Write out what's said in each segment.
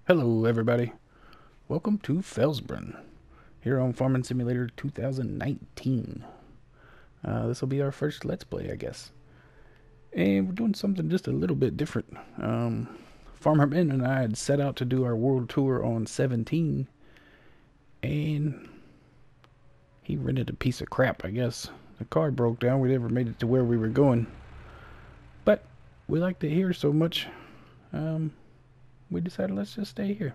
Hello everybody, welcome to Felsbrunn, here on Farming Simulator 2019. This will be our first Let's Play, I guess. And we're doing something just a little bit different. Farmer Ben and I had set out to do our world tour on 17, and he rented a piece of crap, I guess. The car broke down, we never made it to where we were going. But we liked it here so much, we decided let's just stay here.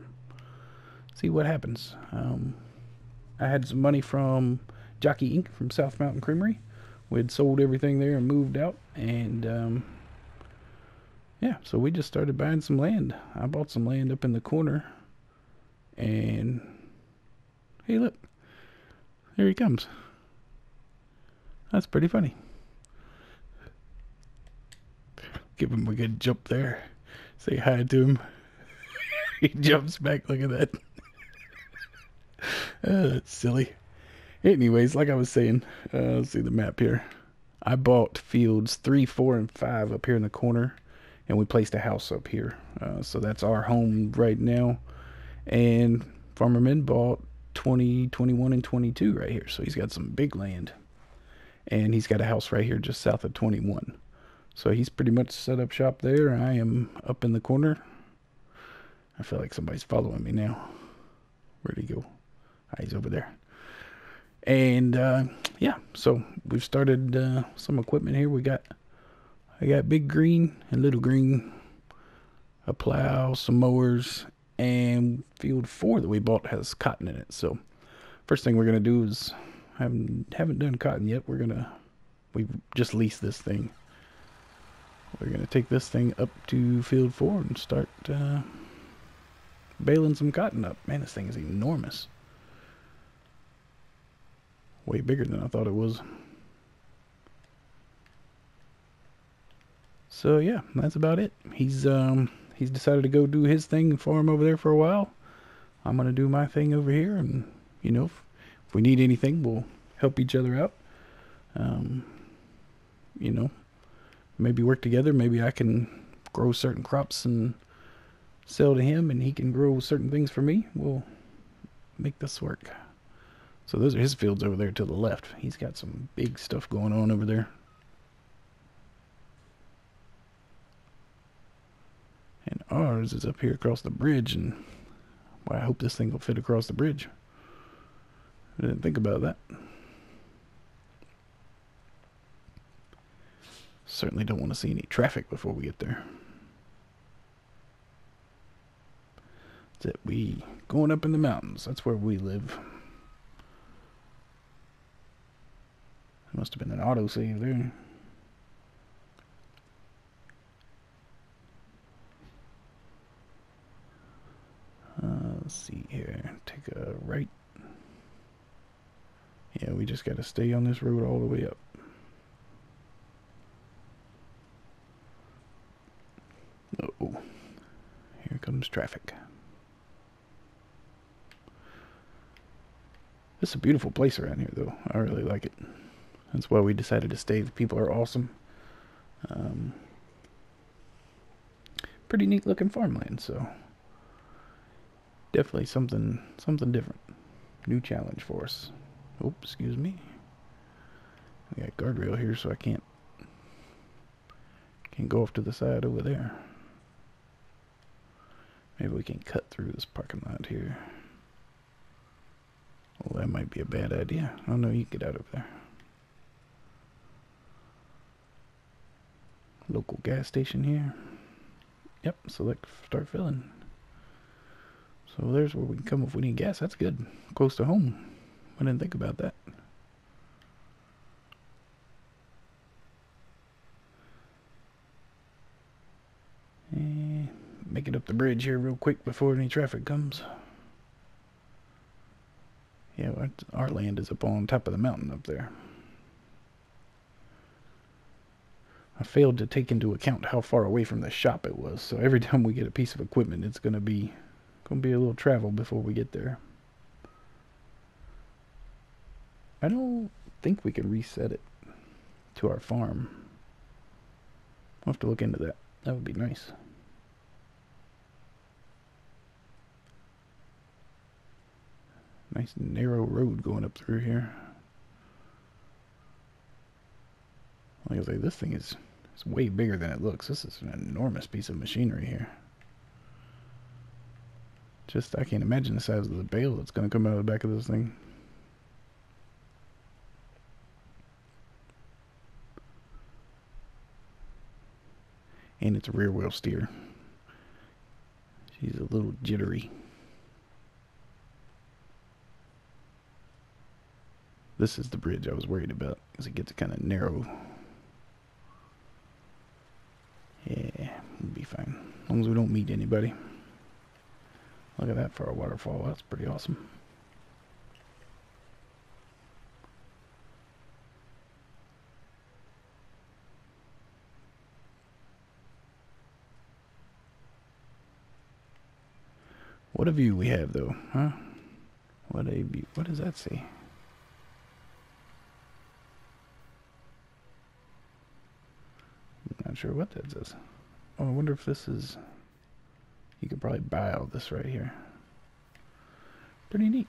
See what happens. I had some money from Jockey Inc. from South Mountain Creamery. We had sold everything there and moved out, and yeah, so we just started buying some land. I bought some land up in the corner, and hey, look, there he comes. That's pretty funny. Give him a good jump there. Say hi to him. He jumps back. Look at that. That's silly. Anyways, like I was saying, let's see the map here. I bought fields 3, 4, and 5 up here in the corner, and we placed a house up here. So that's our home right now. And Farmer Ben bought 20, 21, and 22 right here. So he's got some big land. And he's got a house right here just south of 21. So he's pretty much set up shop there. I am up in the corner. I feel like somebody's following me now. Where'd he go? He's over there. And yeah, so we've started some equipment here. I got Big Green and Little Green, a plow, some mowers, and field 4 that we bought has cotton in it. So first thing we're gonna do is haven't done cotton yet. We've just leased this thing. We're gonna take this thing up to field 4 and start baling some cotton up. Man, this thing is enormous. Way bigger than I thought it was. So yeah, that's about it. He's decided to go do his thing and farm over there for a while. I'm gonna do my thing over here, and you know, if we need anything, we'll help each other out. You know, maybe work together. Maybe I can grow certain crops and sell to him, and he can grow certain things for me. We'll make this work. So those are his fields over there to the left. He's got some big stuff going on over there. And ours is up here across the bridge, and well, I hope this thing will fit across the bridge. I didn't think about that. Certainly don't want to see any traffic before we get there. That's it. We going up in the mountains. That's where we live. There must have been an autosave there. Let's see here. Take a right. Yeah, we just got to stay on this road all the way up. Oh, here comes traffic. It's a beautiful place around here, though. I really like it. That's why we decided to stay. The people are awesome. Pretty neat looking farmland, so definitely something different. New challenge for us. Oh, excuse me. We got guardrail here, so I can't go off to the side over there. Maybe we can cut through this parking lot here. Well, that might be a bad idea. Oh no, you can get out of there. Local gas station here. Yep, select start filling. So there's where we can come if we need gas. That's good. Close to home. I didn't think about that. And make it up the bridge here real quick before any traffic comes. Yeah, our land is up on top of the mountain up there. I failed to take into account how far away from the shop it was, so every time we get a piece of equipment, it's gonna be a little travel before we get there. I don't think we can reset it to our farm. I'll have to look into that. That would be nice. Nice narrow road going up through here. Like I say, this thing is it's way bigger than it looks. This is an enormous piece of machinery here. Just, I can't imagine the size of the bale that's going to come out of the back of this thing. And it's a rear wheel steer. She's a little jittery. This is the bridge I was worried about, because it gets kind of narrow. Yeah, we'll be fine. As long as we don't meet anybody. Look at that for a waterfall. That's pretty awesome. What a view we have, though, huh? What a view. What does that say? Not sure what that says. Oh, I wonder if this is... You could probably buy all this right here. Pretty neat.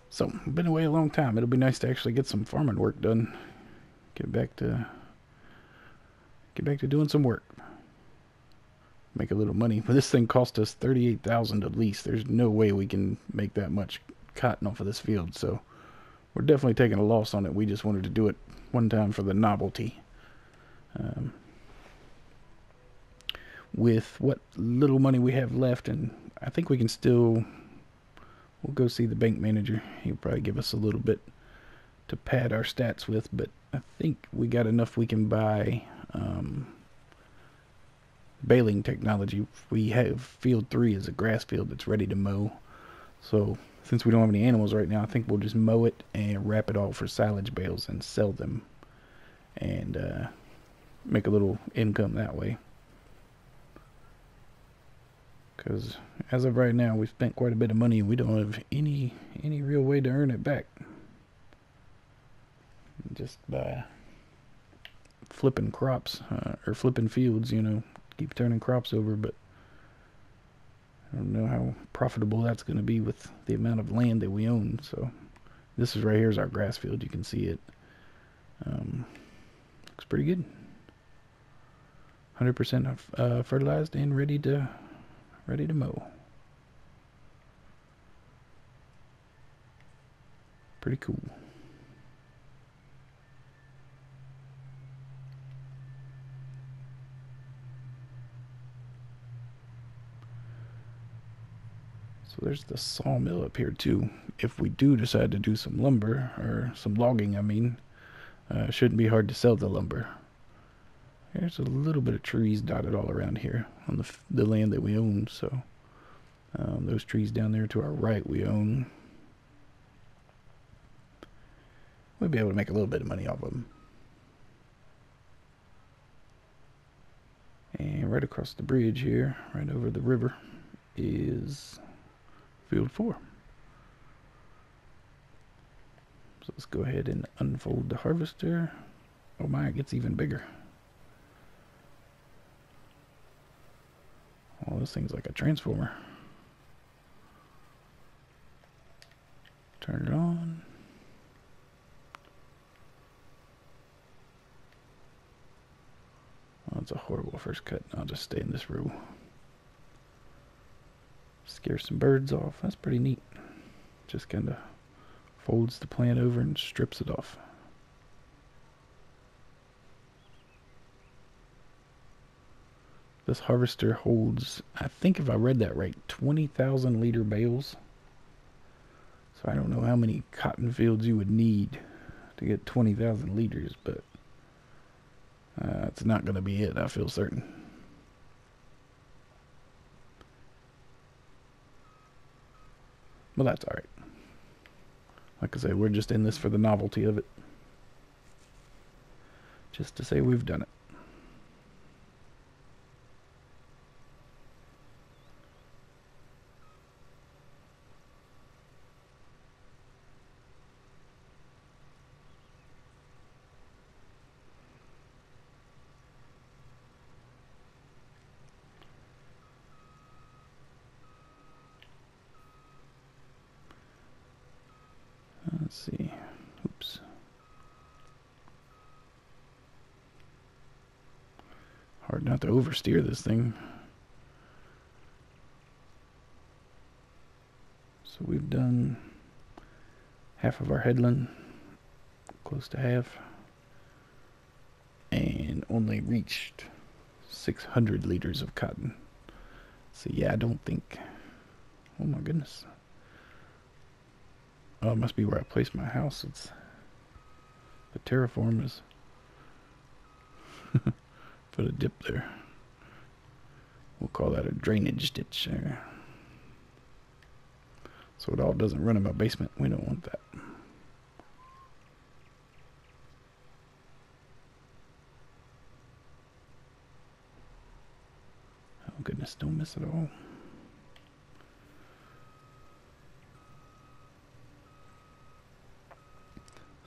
So, been away a long time. It'll be nice to actually get some farming work done. Get back to doing some work. Make a little money. But this thing cost us $38,000 at least. There's no way we can make that much cotton off of this field. So we're definitely taking a loss on it. We just wanted to do it one time for the novelty. With what little money we have left, and I think we can still... We'll go see the bank manager. He'll probably give us a little bit to pad our stats with, but I think we got enough we can buy baling technology. We have field 3 is a grass field that's ready to mow. So since we don't have any animals right now, I think we'll just mow it and wrap it all for silage bales and sell them and make a little income that way. Because as of right now, we've spent quite a bit of money and we don't have any real way to earn it back. Just by flipping crops, or flipping fields, you know, keep turning crops over, but I don't know how profitable that's going to be with the amount of land that we own. So this is right here is our grass field. You can see it. Looks pretty good. 100% fertilized and ready to mow. Pretty cool. So there's the sawmill up here too. If we do decide to do some lumber, or some logging, I mean, shouldn't be hard to sell the lumber. There's a little bit of trees dotted all around here on the land that we own. So those trees down there to our right we own. We'll be able to make a little bit of money off of them. And right across the bridge here, right over the river, is field 4. So let's go ahead and unfold the harvester. Oh my, it gets even bigger. Oh, this thing's like a transformer. Turn it on. Oh, it's a horrible first cut. I'll just stay in this row. Scare some birds off. That's pretty neat. Just kind of folds the plant over and strips it off. This harvester holds, I think if I read that right, 20,000 liter bales. So I don't know how many cotton fields you would need to get 20,000 liters, but it's not going to be it, I feel certain. Well, that's alright. Like I say, we're just in this for the novelty of it. Just to say we've done it. see. Oops. Hard not to oversteer this thing. So we've done half of our headland, close to half, and only reached 600 liters of cotton. So yeah, I don't think... Oh my goodness. Oh, it must be where I placed my house. It's... The terraform is... Put a dip there. We'll call that a drainage ditch there. So it all doesn't run in my basement. We don't want that. Oh goodness, don't miss it all.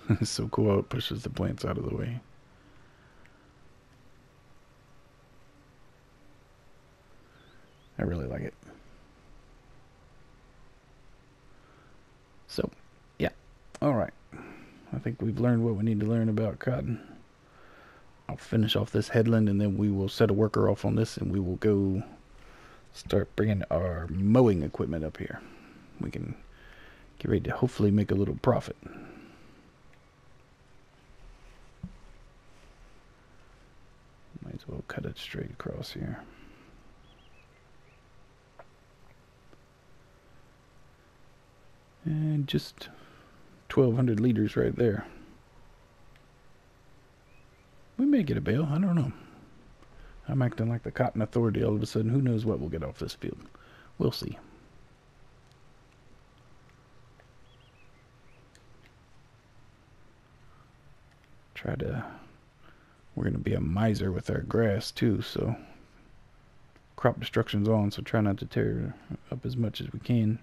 It's so cool how it pushes the plants out of the way. I really like it. So, yeah. Alright. I think we've learned what we need to learn about cotton. I'll finish off this headland and then we will set a worker off on this and we will go start bringing our mowing equipment up here. We can get ready to hopefully make a little profit. Might as well cut it straight across here. And just 1,200 liters right there. We may get a bale, I don't know. I'm acting like the cotton authority all of a sudden. Who knows what we'll get off this field. We'll see. We're going to be a miser with our grass too, so crop destruction's on, so try not to tear up as much as we can.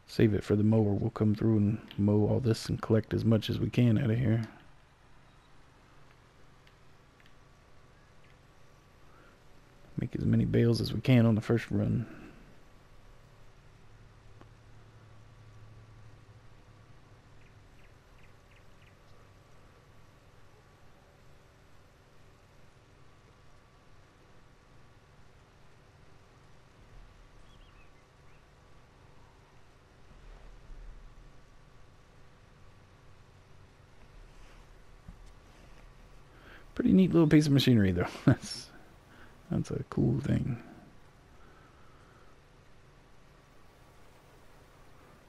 Save it for the mower. We'll come through and mow all this and collect as much as we can out of here. Make as many bales as we can on the first run. Pretty neat little piece of machinery though. That's a cool thing.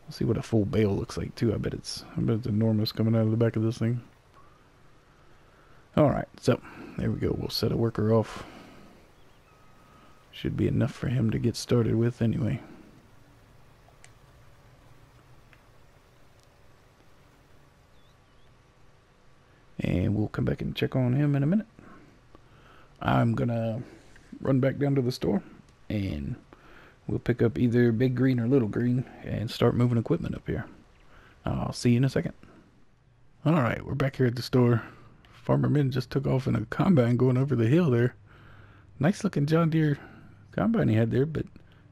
We'll see what a full bale looks like too. I bet it's enormous coming out of the back of this thing. Alright, so there we go. We'll set a worker off. Should be enough for him to get started with anyway. And we'll come back and check on him in a minute. I'm gonna run back down to the store and we'll pick up either Big Green or Little Green and start moving equipment up here. I'll see you in a second. Alright, we're back here at the store. Farmer Min just took off in a combine going over the hill there. Nice looking John Deere combine he had there, but I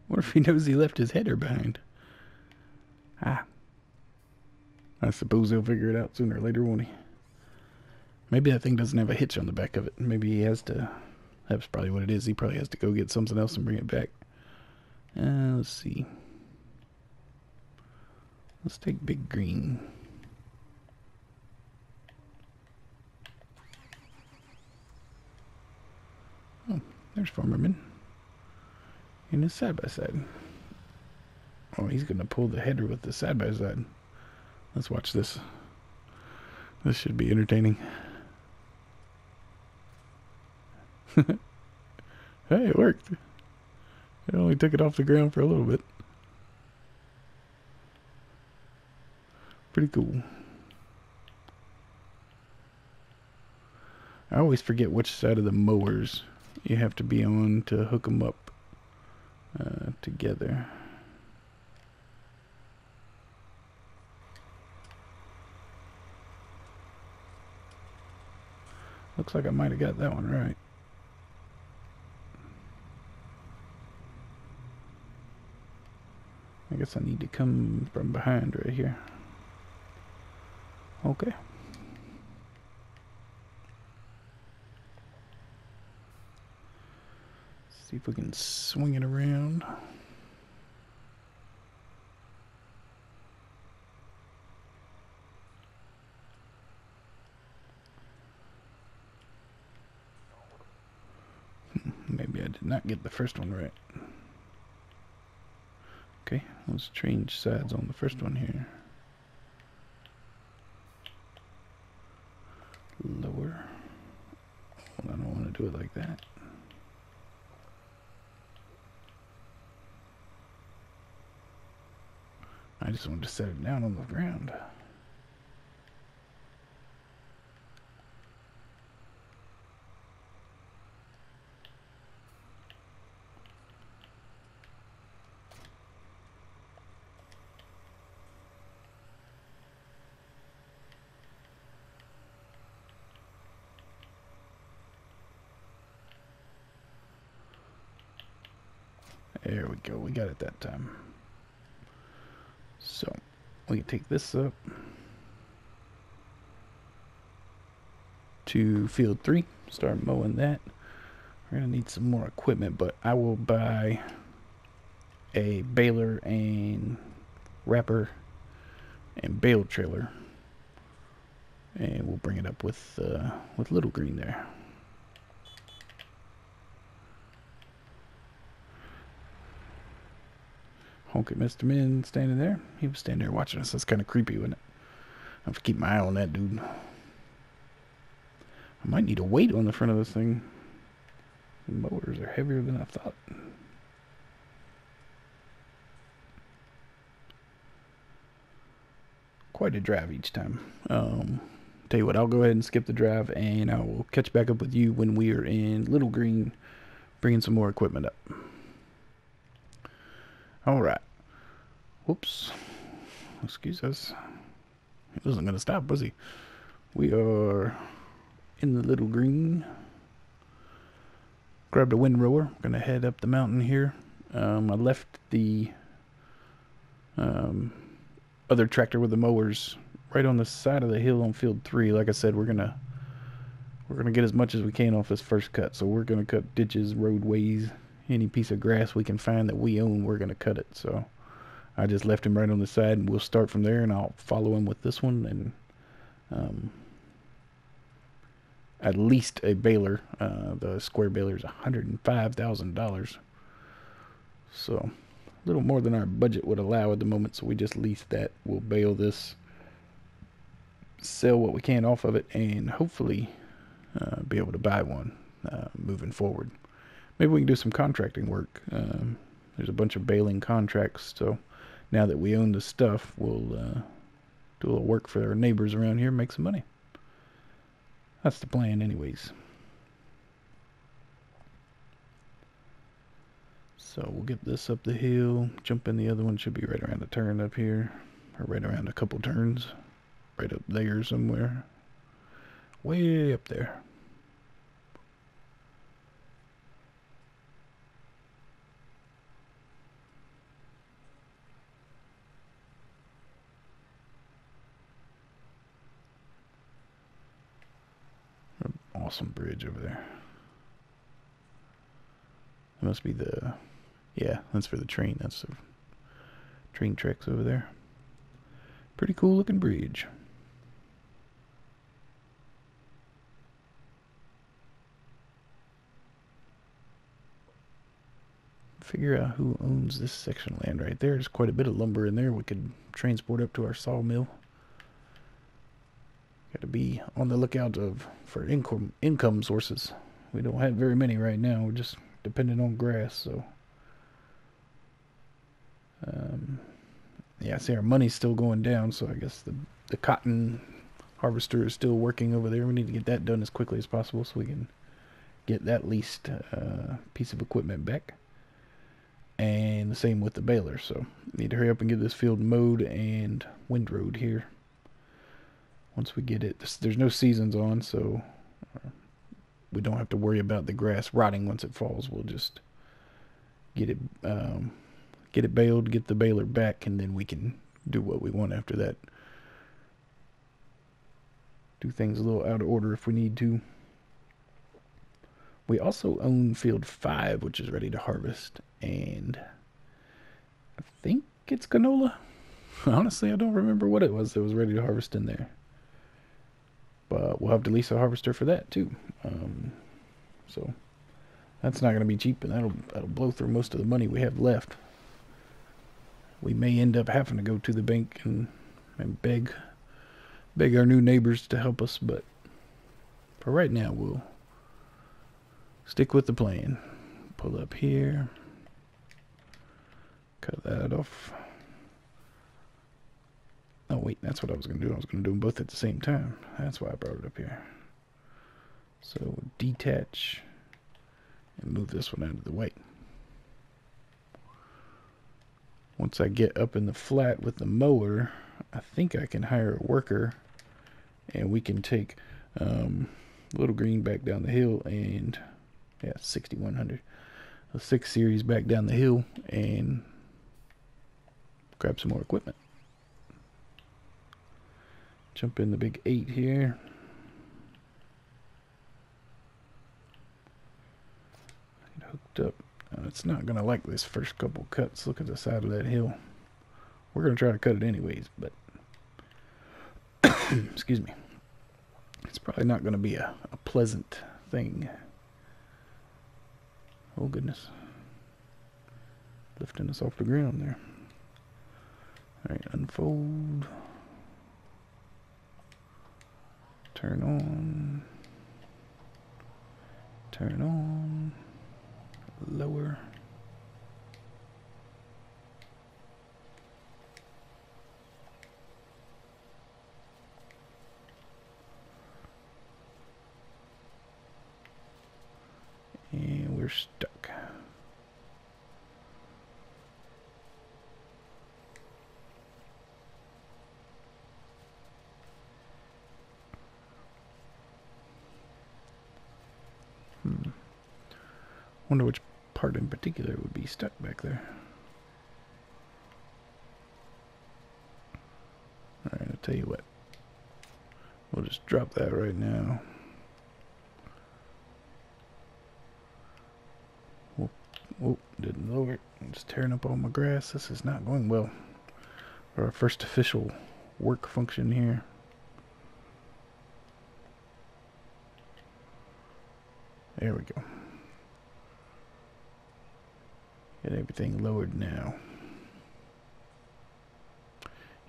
wonder if he knows he left his header behind. I suppose he'll figure it out sooner or later, won't he? Maybe that thing doesn't have a hitch on the back of it. Maybe he has to... That's probably what it is. He probably has to go get something else and bring it back. Let's see. Let's take Big Green. Oh, there's Farmer Min. In his side-by-side. Oh, he's going to pull the header with the side-by-side. Let's watch this. This should be entertaining. Hey, it worked. It only took it off the ground for a little bit. Pretty cool. I always forget which side of the mowers you have to be on to hook them up together. Looks like I might have got that one right. I guess I need to come from behind right here. Okay. See if we can swing it around. Maybe I did not get the first one right. Okay, let's change sides on the first one here. Lower. Well, I don't want to do it like that. I just wanted to set it down on the ground. There we go, we got it that time. So, we can take this up to field 3, start mowing that. We're gonna need some more equipment, but I will buy a baler and wrapper and bale trailer, and we'll bring it up with Little Green there. Okay, Mr. Min standing there. He was standing there watching us. That's kind of creepy, wasn't it? I have to keep my eye on that dude. I might need a weight on the front of this thing. The mowers are heavier than I thought. Quite a drive each time. Tell you what, I'll go ahead and skip the drive, and I will catch back up with you when we are in Little Green, bringing some more equipment up. All right. Whoops. Excuse us. He wasn't going to stop, was he? We are in the Little Green. Grabbed a windrower. Going to head up the mountain here. I left the other tractor with the mowers right on the side of the hill on field 3. Like I said, we're gonna get as much as we can off this first cut. So we're gonna cut ditches, roadways, any piece of grass we can find that we own. We're gonna cut it. So I just left him right on the side, and we'll start from there. And I'll follow him with this one, and at least a baler. The square baler is $105,000. So a little more than our budget would allow at the moment, so we just leased that. We'll bale this, sell what we can off of it, and hopefully be able to buy one moving forward. Maybe we can do some contracting work. There's a bunch of baling contracts, so now that we own the stuff, we'll do a little work for our neighbors around here and make some money. That's the plan anyways. So we'll get this up the hill, jump in the other one, should be right around the turn up here, or right around a couple turns, right up there somewhere, way up there. Awesome bridge over there. That must be the, yeah, that's for the train. That's the train tracks over there. Pretty cool looking bridge. Figure out who owns this section of land right there. There's quite a bit of lumber in there we could transport up to our sawmill. Got to be on the lookout for income sources. We don't have very many right now. We're just dependent on grass, so yeah, I see our money's still going down, so I guess the cotton harvester is still working over there. We need to get that done as quickly as possible so we can get that leased piece of equipment back. And the same with the baler, so need to hurry up and get this field mowed and windrowed here. Once we get it, there's no seasons on, so we don't have to worry about the grass rotting once it falls. We'll just get it baled, get the baler back, and then we can do what we want after that. do things a little out of order if we need to. We also own field 5, which is ready to harvest, and I think it's canola. Honestly, I don't remember what it was that was ready to harvest in there. But we'll have to lease a harvester for that too. So that's not going to be cheap, and that'll blow through most of the money we have left. We may end up having to go to the bank and beg our new neighbors to help us, but for right now, we'll stick with the plan. Pull up here. Cut that off. Oh wait, that's what I was going to do. I was going to do them both at the same time. That's why I brought it up here. So detach and move this one out of the way. Once I get up in the flat with the mower, I think I can hire a worker and we can take Little Green back down the hill and 6100, a 6 series back down the hill and grab some more equipment. Jump in the big 8 here. Get hooked up. It's not going to like this first couple cuts. Look at the side of that hill. We're going to try to cut it anyways, but excuse me. It's probably not going to be a pleasant thing. Oh goodness. Lifting us off the ground there. Alright, unfold. Turn on. Turn on. Lower. And we're stuck. Wonder which part in particular would be stuck back there. Alright, I'll tell you what. We'll just drop that right now. Whoop, didn't lower it. I'm just tearing up all my grass. This is not going well. For our first official work function here. There we go. Get everything lowered now.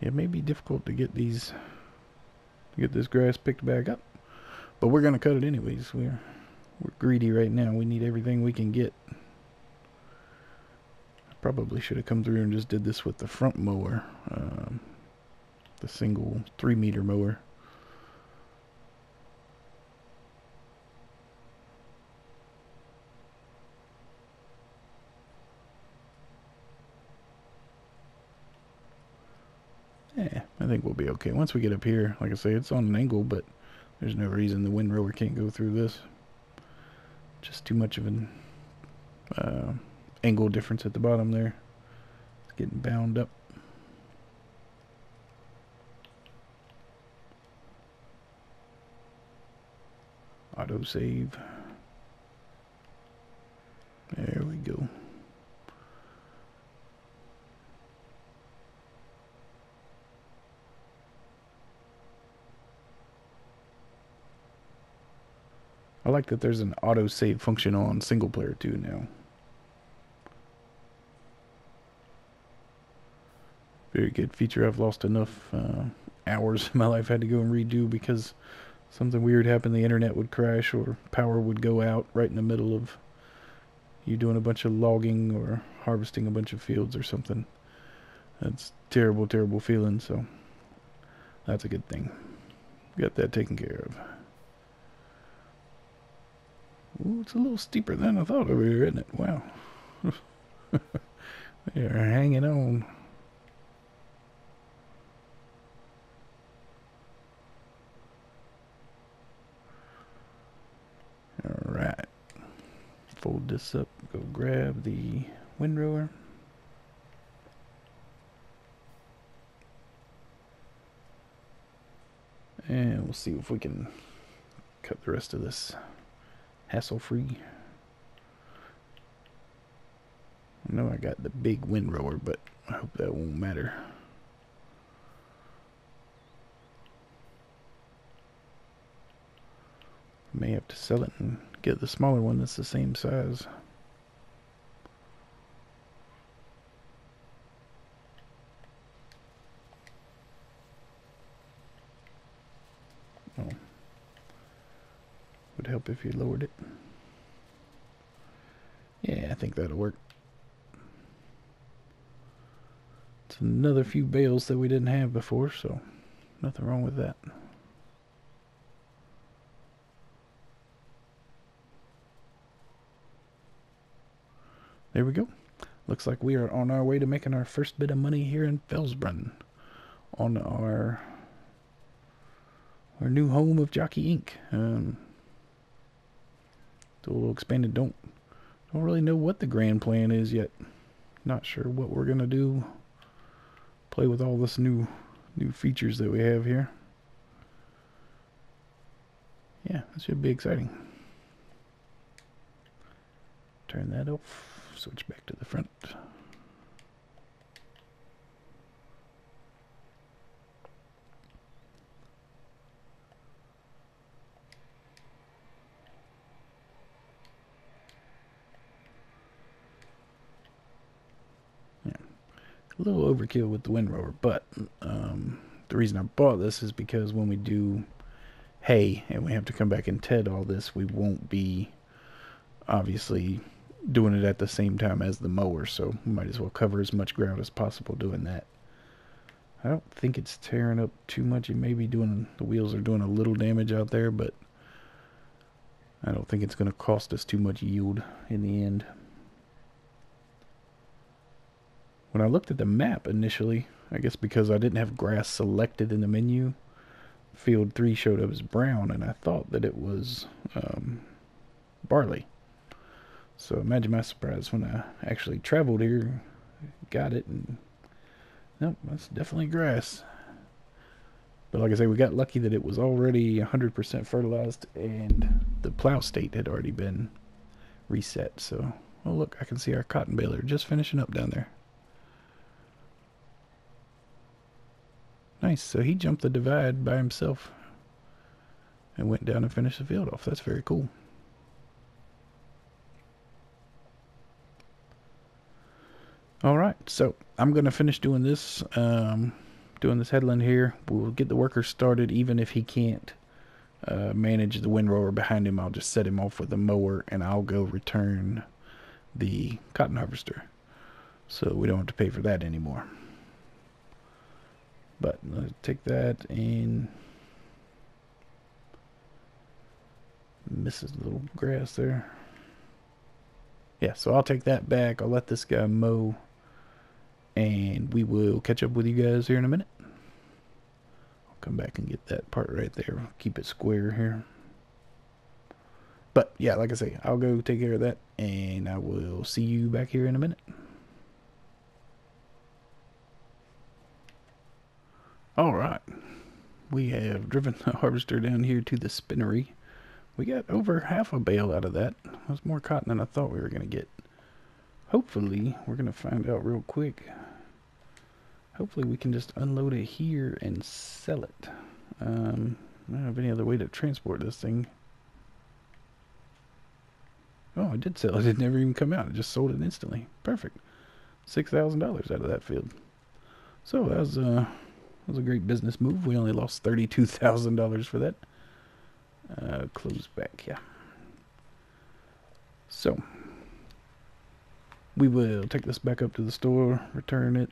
It may be difficult to get this grass picked back up, but we're gonna cut it anyways. We're greedy right now. We need everything we can get. I probably should have come through and just did this with the front mower, the single 3-meter mower. Yeah, I think we'll be okay. Once we get up here, like I say, it's on an angle, but there's no reason the windrower can't go through this. Just too much of an angle difference at the bottom there. It's getting bound up. Auto save. There we go. I like that there's an auto save function on single player too now. Very good feature. I've lost enough hours in my life I had to go and redo because something weird happened. The internet would crash or power would go out right in the middle of you doing a bunch of logging or harvesting a bunch of fields or something. That's terrible, terrible feeling. So that's a good thing. Got that taken care of. Ooh, it's a little steeper than I thought over here, isn't it? Wow. They're hanging on. Alright. Fold this up. Go grab the windrower. And we'll see if we can cut the rest of this hassle-free. I know I got the big windrower, but I hope that won't matter. May have to sell it and get the smaller one that's the same size. Oh. Would help if you lowered it. Yeah, I think that'll work. It's another few bales that we didn't have before, so nothing wrong with that. There we go. Looks like we are on our way to making our first bit of money here in Felsbrunn on our new home of Jockey Inc. It's a little expanded. Don't really know what the grand plan is yet. Not sure what we're gonna do. Play with all this new features that we have here. Yeah, it should be exciting. Turn that off. Switch back to the front. Yeah, a little overkill with the windrower, but the reason I bought this is because when we do hay and we have to come back and ted all this, we won't be obviously doing it at the same time as the mower, so we might as well cover as much ground as possible doing that. I don't think it's tearing up too much. It may be doing, the wheels are doing a little damage out there, but I don't think it's going to cost us too much yield in the end. When I looked at the map initially, I guess because I didn't have grass selected in the menu, field 3 showed up as brown, and I thought that it was barley. So imagine my surprise when I actually traveled here, got it, and nope, that's definitely grass. But like I say, we got lucky that it was already 100% fertilized and the plow state had already been reset. So, oh look, I can see our cotton baler just finishing up down there. Nice, so he jumped the divide by himself and went down and finished the field off. That's very cool. Alright, so I'm going to finish doing this headland here. We'll get the worker started even if he can't manage the windrower behind him. I'll just set him off with the mower and I'll go return the cotton harvester. So we don't have to pay for that anymore. But let's take that and misses a little grass there. Yeah, so I'll take that back. I'll let this guy mow. And we will catch up with you guys here in a minute. I'll come back and get that part right there. Keep it square here. But yeah, like I say, I'll go take care of that. And I will see you back here in a minute. Alright. We have driven the harvester down here to the spinnery. We got over half a bale out of that. That was more cotton than I thought we were going to get. Hopefully, we're going to find out real quick. Hopefully we can just unload it here and sell it. I don't have any other way to transport this thing. Oh, I did sell it. It never even come out. I just sold it instantly. Perfect. $6,000 out of that field. So that was a great business move. We only lost $32,000 for that. Close back, yeah. So we will take this back up to the store, return it,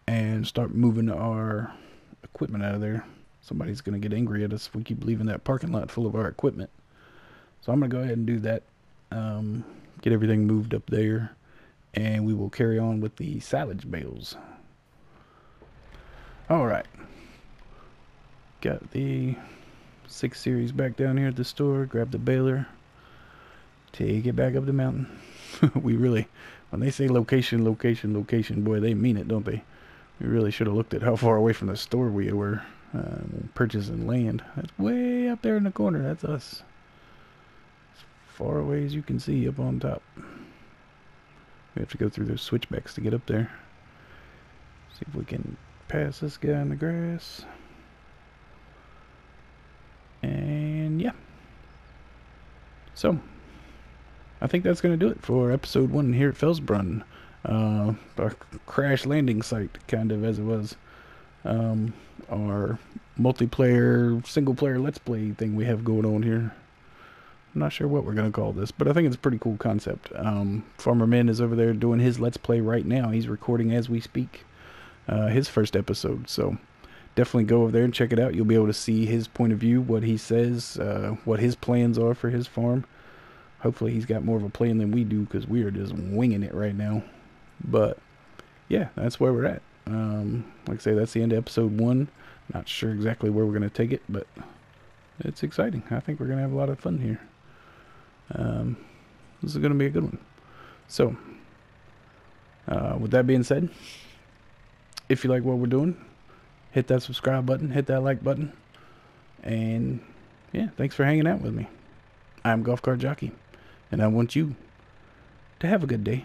and start moving our equipment out of there. Somebody's going to get angry at us if we keep leaving that parking lot full of our equipment. So I'm going to go ahead and do that. Get everything moved up there, and we will carry on with the silage bales. Alright. Got the 6 Series back down here at the store. Grab the baler. Take it back up the mountain. We really, when they say location, location, location, boy, they mean it, don't they? We really should have looked at how far away from the store we were. purchasing land. That's way up there in the corner. That's us. As far away as you can see up on top. We have to go through those switchbacks to get up there. See if we can pass this guy in the grass. And yeah. So, I think that's going to do it for episode 1 here at Felsbrunn. Our crash landing site, kind of, as it was. Our multiplayer, single player let's play thing we have going on here. I'm not sure what we're going to call this, but I think it's a pretty cool concept. Farmer Man is over there doing his let's play right now. He's recording as we speak his first episode, so definitely go over there and check it out. You'll be able to see his point of view, what he says, what his plans are for his farm. Hopefully he's got more of a plan than we do, because we are just winging it right now. But yeah, that's where we're at. Like I say, that's the end of episode 1. Not sure exactly where we're going to take it, but it's exciting. I think we're going to have a lot of fun here. This is going to be a good one. So, with that being said, if you like what we're doing, hit that subscribe button, hit that like button, and yeah, thanks for hanging out with me. I'm Golf Cart Jockey, and I want you to have a good day.